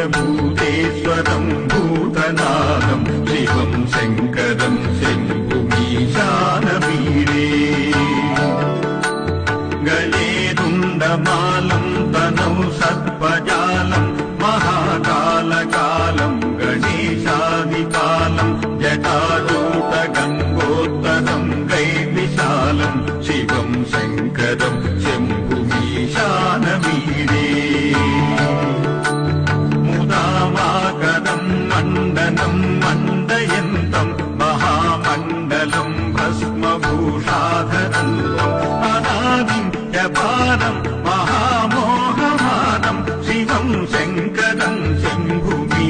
भवद्भव्यभूतेश्वरं भूतनाथं शिवं शङ्करं शम्भुमीशानवीरे गले दुण्डमालं तनौ सर्पजालं महाकालकालं गणेशादिकालं जटाजूटगङ्गोत्तरं गैर्विशालं शिवं शङ्करं शम्भुमीशानवीरे मुदामाकरं मण्डनं मण्डयन्तं महामण्डलं भस्मभूषाधरन्तम् अनादिं जपानं महामोहमानं शिवं शङ्करं शम्भुमीशानवीरे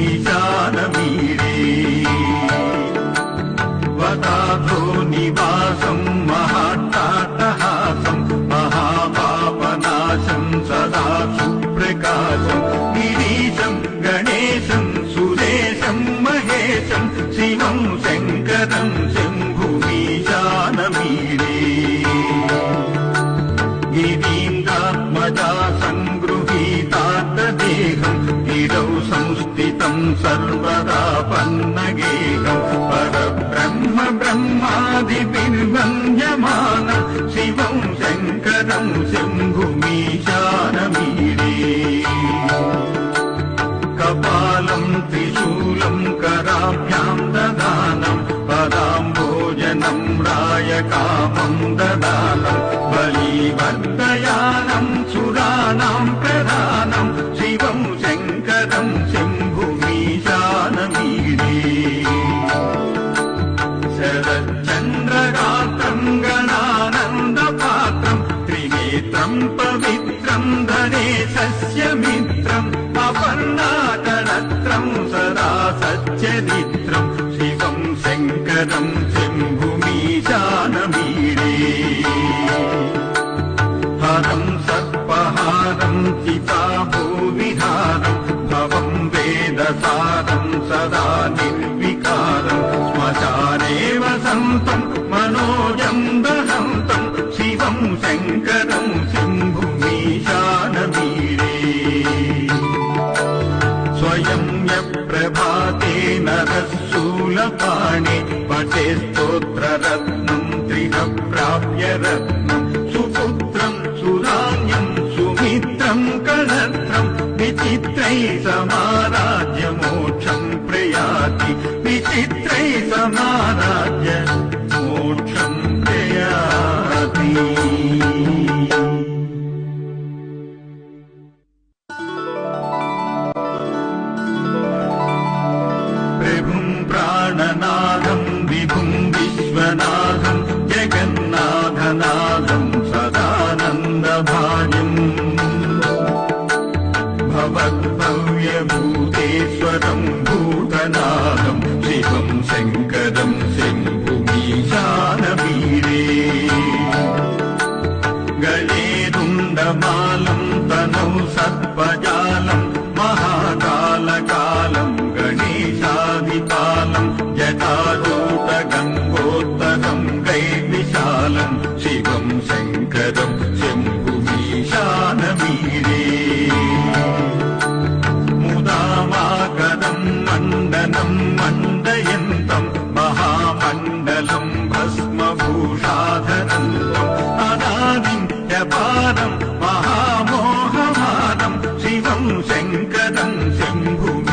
वदाधो निवासं महाट्टाटहासं महापापनाशं सदा सुप्रकाशं गिरीशं गणेशं सुरेशं महेशं शिवं शङ्करं शम्भुमीशानवीरे गिरीन्द्रात्मजा सङ्गृहीतार्थदेहं गिरौ संस्थितं सर्वदा पन्नगेहं परब्रह्म ब्रह्मादिभिर्वन्द्यमानं शिवं शङ्करं शम्भुमीशानवीरे कपालं त्रिशूलं कराभ्यां ददानं पदाम्भोजनं रायकामं ददानं बलिवर्धयानं सुराणां प्रधानं शिवं शङ्करं शम्भुमीशानवीरे शरच्चन्द्रगात्रं गणानन्दपात्रं त्रिनेत्रं पवित्रं धनेशस्य मित्रम् अपर्णाकरत्रं सदा सच्चरित्रं शिवं शङ्करं शम्भुमीशानवीरे हरं सर्पहारं चिताभूविहारं भवं वेदसारं सदा निर्विकारं श्मशाने वसन्तं मनोजं दहन्तं शिवं शङ्करं शम्भुमीशानवीरे स्वयं यप्रभाते नरशूलपाणे पठे स्तोत्ररत्नं त्रिह प्राप्य रत्नं सुपुत्रं सुरान्यं सुमित्रं कलत्रं विचित्रैः समाराज्य मोक्षं प्रयाति विचित्रैः समाराज्य मोक्षं प्रयाति प्राणनाथं विभुं विश्वनाथं जगन्नाथनाथं सदानन्दभाजम् भवद्भव्यभूतेश्वरं भूतनाथं शिवं शङ्करं शम्भुमीशानवीरे गले दुण्डमालं तनौ सर्पजालं महाकालकालं गणेशादिकालं जटाजूटगङ्गोत्तरं गैर्विशालं शिवं शङ्करं शम्भुमीशानवीरे मुदामाकरं मण्डनं मण्डयन्तं महामण्डलं भस्मभूषाधरन्तम् अनादिं जपानं महामोहमानं शिवं शङ्करं शम्भुमीशानवीरे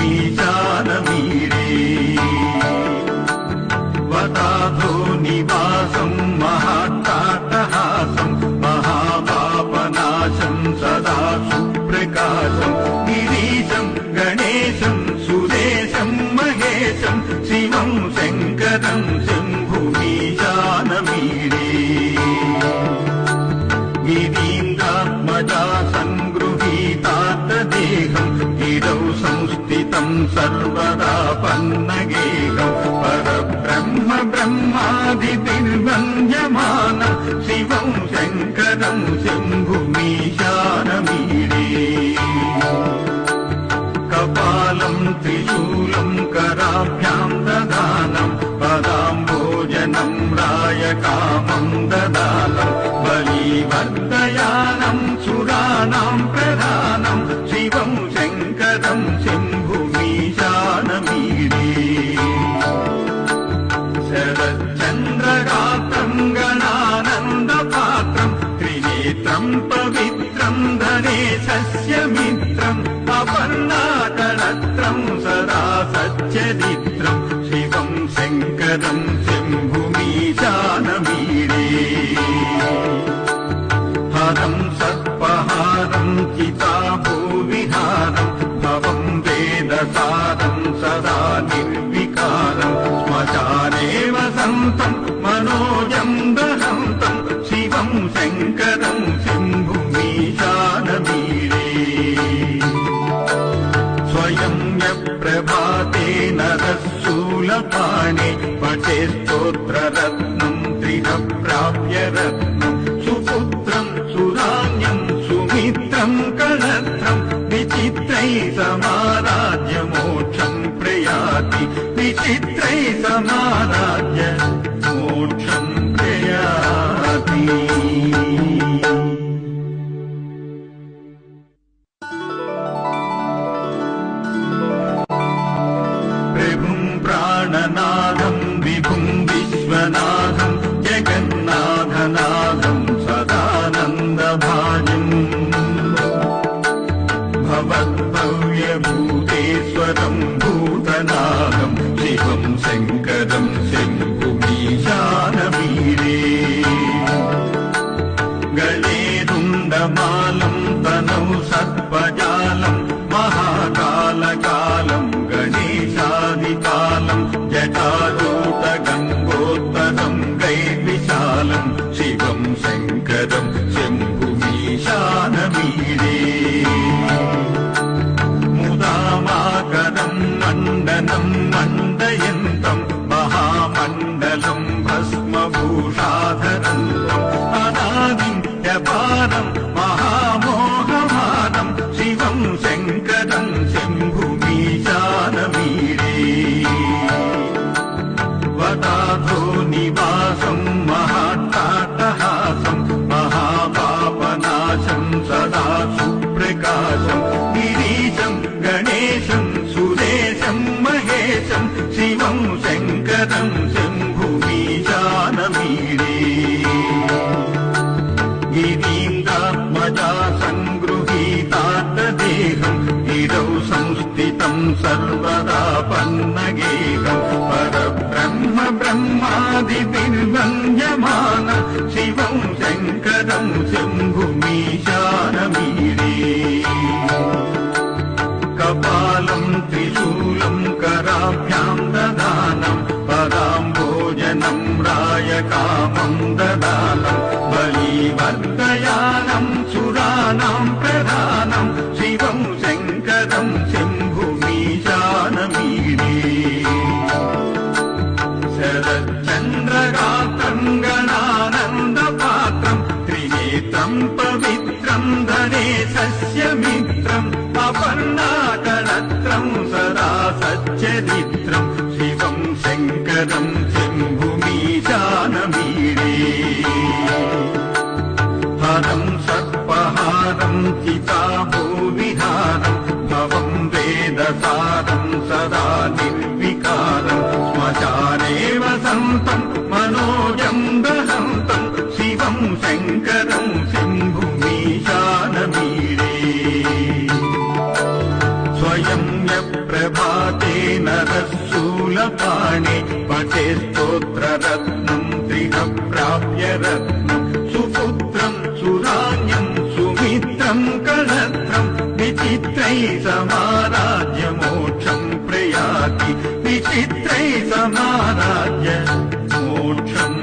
वदाधो निवासं महाट्टाटहासं महापापनाशं सदा सुप्रकाशं गिरीशं गणेशं सुरेशं महेशं शिवं शङ्करं शम्भुमीशानवीरे गिरीन्द्रात्मजा सङ्गृहीतार्थदेहं गिरौ संस्थितं सर्वदा पन्नगेहं परब्रह्म ब्रह्मादिभिर्वन्द्यमानं शिवं शङ्करं शम्भुमीशानवीरे कपालं त्रिशूलं कराभ्यां ददानं पदाम्भोजनं रायकामं ददानं बलिवर्धयानं सुराणां प्रधानं शिवं शङ्करं मित्रम् अपर्णाकळत्रम् सदा सच्चरित्रम् शिवम् शङ्करम् शम्भुमीशानमीडे हरम् सर्पहारम् चिताभूविहारम् भवम् वेदसारम् सदा निर्विकारम् श्मशाने वसन्तम् मनोजम् दहन्तम् शिवम् शङ्करम् शम्भुमीशानमीडे स्वयं यप्रभाते नरः शूलपाणे पठे स्तोत्ररत्नम् त्रिह प्राप्य रत्नम् सुपुत्रम् सुराज्ञम् सुमित्रम् कलत्रम् विचित्रैः समाराज्य मोक्षम् प्रयाति विचित्रैः समाराज्य मोक्षम् प्रयाति प्राणनाथम् विभुम् विश्वनाथम् जगन्नाथनाथम् सदानन्दभाजम् भवद्भव्यभूतेश्वरम् भूतनाथम् शिवम् शङ्करम् शम्भुमीशानमीडे गले रुण्डमालम् तनौ सर्पजालम् महाकालकालम् गणेशादिकालम् जटाजूटगङ्गोत्तरम् गैर्विशालम् शिवम् शङ्करम् शम्भुमीशानमीडे मुदामाकरम् मण्डनम् मण्डयन्तम् महामण्डलम् भस्मभूषाधरन्तम् अनादिम् ह्यपारम् महामोहमानम् शिवम् शङ्करम् शम्भुमीशानमीडे वदाधो निवासम् महाट्टाटहासम् महापापनाशम् सदा सुप्रकाशम् गिरीशम् गणेशम् सुरेशम् महेशम् शिवम् शङ्करम् शम्भुमीशानमीडे गिरीन्द्रात्मजा सङ्गृहीतार्थदेहम् गिरौ संस्थितम् सर्वदा पन्नगेहम् परब्रह्म ब्रह्मादिभिर्वन्द्यमान शिवम् शङ्करम् शम्भुमीशानमीडे कपालम् त्रिशूलम् कराभ्याम् ददानम् पदाम्भोजनम् रायकामम् ददानम् बलिवर्धयानम् सुराणाम् प्रधानम् शिवम् शङ्करम् शम्भुमीशानमीडे शरच्चन्द्रगात्रम् गणानन्दपात्रम् त्रिनेत्रम् पवित्रम् धनेशस्य मित्रम् अपर्णाकळत्रम् सदा सच्चरित्रम् शिवम् शङ्करम् शम्भुमीशानमीडे हरम् सर्पहारम् चिताभूविहारम् भवम् वेदसारम् सदा निर्विकारम् श्मशाने वसन्तम् मनोजम् दहन्तम् शिवम् शङ्करम् शम्भुमीशानमीडे स्वयं यप्रभाते नरः शूलपाणे पठे स्तोत्ररत्नम् त्रिह प्राप्य रत्नम् सुपुत्रम् सुराज्ञम् सुमित्रम् कलत्रम् विचित्रैः समाराज्य मोक्षम् प्रयाति विचित्रैः समाराज्य मोक्षम्